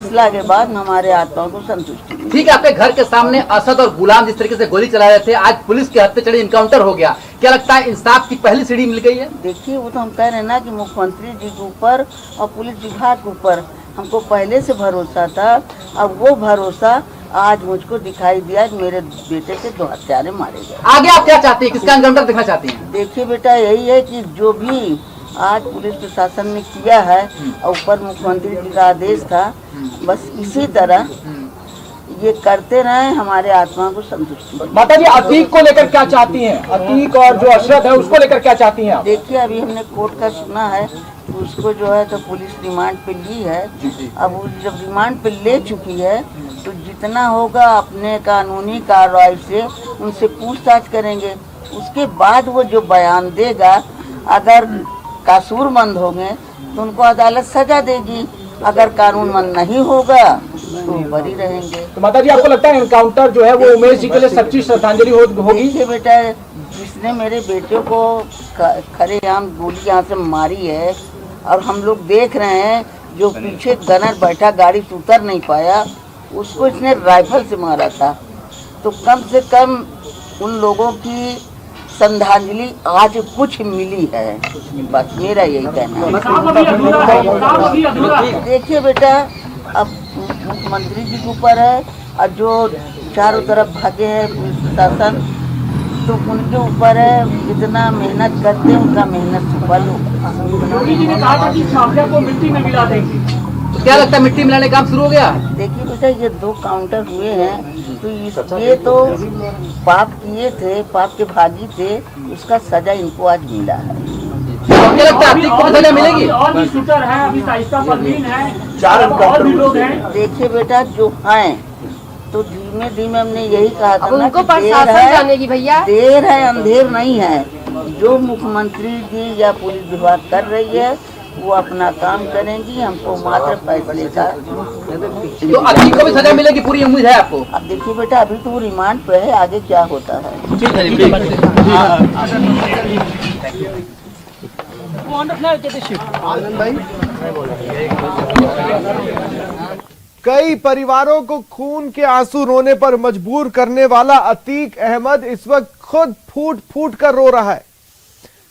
फैसला के बाद हमारे आत्माओं को संतुष्टि मिली। ठीक है, आपके घर के सामने असद और गुलाम जिस तरीके से गोली चला रहे थे, आज पुलिस के हत्थे चढ़े इनकाउंटर हो गया, क्या लगता है इंसाफ की पहली सीढ़ी मिल गई है? देखिए, वो तो हम कह रहे हैं ना कि मुख्यमंत्री जी के ऊपर और पुलिस विभाग के ऊपर हमको पहले से भरोसा था। अब वो भरोसा आज मुझको दिखाई दिया कि मेरे बेटे के 2 हत्यारे मारे गए। आगे आप क्या चाहती हैं, किसका एनकाउंटर देखना चाहती हैं? देखिए बेटा, यही है कि जो भी आज पुलिस प्रशासन ने किया है और ऊपर मुख्यमंत्री जी का आदेश था, बस इसी तरह ये करते रहे, हमारे आत्मा को संतुष्टि। माता जी, अतीक को लेकर क्या चाहती हैं? अतीक और जो अशरत है उसको लेकर क्या चाहती हैं आप? देखिए, अभी हमने कोर्ट का सुना है, उसको जो है तो पुलिस रिमांड पे ली है। अब वो जब रिमांड पे ले चुकी है तो जितना होगा अपने कानूनी कार्रवाई से उनसे पूछताछ करेंगे। उसके बाद वो जो बयान देगा, अगर कसूरमंद होंगे तो उनको अदालत सजा देगी, अगर कानूनमंद नहीं होगा तो बरी रहेंगे। तो माता जी, आपको लगता है एनकाउंटर जो है वो उमेश जी के लिए सच्ची श्रद्धांजलि होगी? देखिए बेटा, जिसने मेरे बेटे को खरेआम गोली यहाँ से मारी है और हम लोग देख रहे हैं, जो पीछे गनर बैठा गाड़ी से उतर नहीं पाया, उसको इसने राइफल से मारा था। तो कम से कम उन लोगों की श्रद्धांजलि आज कुछ मिली है, बस मेरा यही कहना है। देखिए बेटा, अब मुख्यमंत्री जी के ऊपर है और जो चारों तरफ भागे हैं पुलिस प्रशासन, तो उनके ऊपर है। जितना मेहनत करते हैं उनका मेहनत सफल होगा। योगी जी ने कहा था कि इस माफिया को मिट्टी में मिला देंगे, तो क्या लगता है मिट्टी मिलाने का काम शुरू हो गया? देखिए बेटा, ये 2 काउंटर हुए हैं, तो ये तो पाप किए थे, पाप के भागी थे, उसका सजा इनको आज मिला है। तो क्या लगता है अतीक को सजा मिलेगी? और भी शूटर है, अभी साइस्ता परवीन है, 4 और भी लोग हैं। देखिए बेटा, जो हैं तो धीमे धीमे हमने यही कहा था ना उनको कि देर प्रशासन जानेगी भैया, देर है अंधेर नहीं है। जो मुख्यमंत्री जी या पुलिस विभाग कर रही है वो अपना काम करेंगी, हमको मात्र फैसले का। तो अतीक को भी सजा मिलेगी, पूरी उम्मीद है आपको? अब देखिए बेटा, अभी तो वो रिमांड पे है, आगे क्या होता है। ठीक है, कई परिवारों को खून के आंसू रोने पर मजबूर करने वाला अतीक अहमद इस वक्त खुद फूट फूट कर रो रहा है,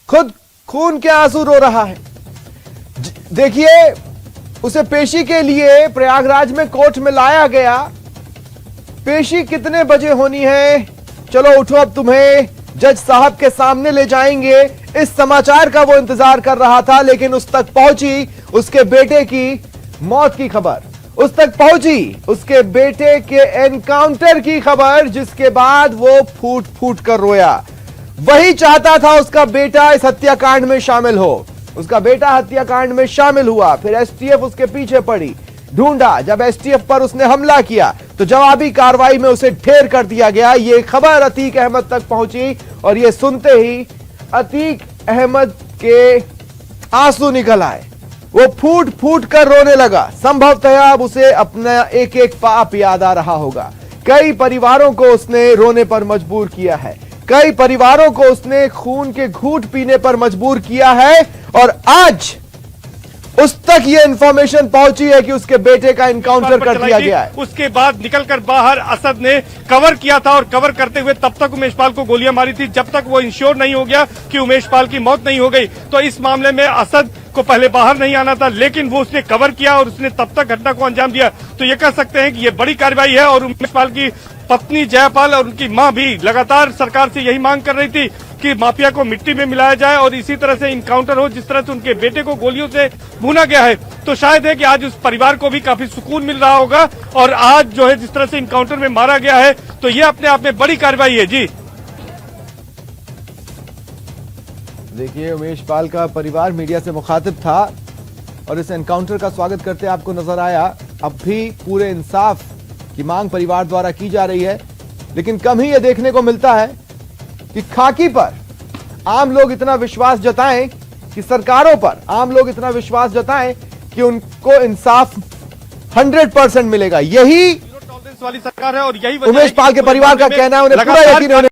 खुद खून के आंसू रो रहा है। देखिए, उसे पेशी के लिए प्रयागराज में कोर्ट में लाया गया। पेशी कितने बजे होनी है? चलो उठो, अब तुम्हें जज साहब के सामने ले जाएंगे। इस समाचार का वो इंतजार कर रहा था, लेकिन उस तक पहुंची उसके बेटे की मौत की खबर, उस तक पहुंची उसके बेटे के एनकाउंटर की खबर, जिसके बाद वो फूट फूट कर रोया। वही चाहता था उसका बेटा इस हत्याकांड में शामिल हो। उसका बेटा हत्याकांड में शामिल हुआ, फिर एसटीएफ उसके पीछे पड़ी, ढूंढा। जब एसटीएफ पर उसने हमला किया तो जवाबी कार्रवाई में उसे ढेर कर दिया गया। ये खबर अतीक अहमद तक पहुंची और ये सुनते ही अतीक अहमद के आंसू निकल आए। वो फूट फूट कर रोने लगा। संभवतः अब उसे अपना एक एक पाप याद आ रहा होगा। कई परिवारों को उसने रोने पर मजबूर किया है, कई परिवारों को उसने खून के घूंट पीने पर मजबूर किया है, और आज उस तक ये इंफॉर्मेशन पहुंची है कि उसके बेटे का एनकाउंटर कर दिया गया है। उसके बाद निकलकर बाहर असद ने कवर किया था और कवर करते हुए तब तक उमेश पाल को गोलियां मारी थी जब तक वो इंश्योर नहीं हो गया कि उमेश पाल की मौत नहीं हो गई। तो इस मामले में असद को पहले बाहर नहीं आना था, लेकिन वो उसने कवर किया और उसने तब तक घटना को अंजाम दिया। तो ये कह सकते हैं कि ये बड़ी कार्रवाई है। और उमेश पाल की पत्नी जयपाल और उनकी मां भी लगातार सरकार से यही मांग कर रही थी कि माफिया को मिट्टी में मिलाया जाए और इसी तरह से इनकाउंटर हो जिस तरह से उनके बेटे को गोलियों से भूना गया है। तो शायद है कि आज उस परिवार को भी काफी सुकून मिल रहा होगा। और आज जो है जिस तरह से इनकाउंटर में मारा गया है, तो ये अपने आप में बड़ी कार्रवाई है। जी देखिए, उमेश पाल का परिवार मीडिया से मुखातिब था और इस एनकाउंटर का स्वागत करते आपको नजर आया। अब भी पूरे इंसाफ की मांग परिवार द्वारा की जा रही है, लेकिन कम ही यह देखने को मिलता है कि खाकी पर आम लोग इतना विश्वास जताएं, कि सरकारों पर आम लोग इतना विश्वास जताएं कि उनको इंसाफ 100% मिलेगा। यही वाली सरकार है और यही उमेश पाल के परिवार का कहना है। उन्हें पूरा यकीन है।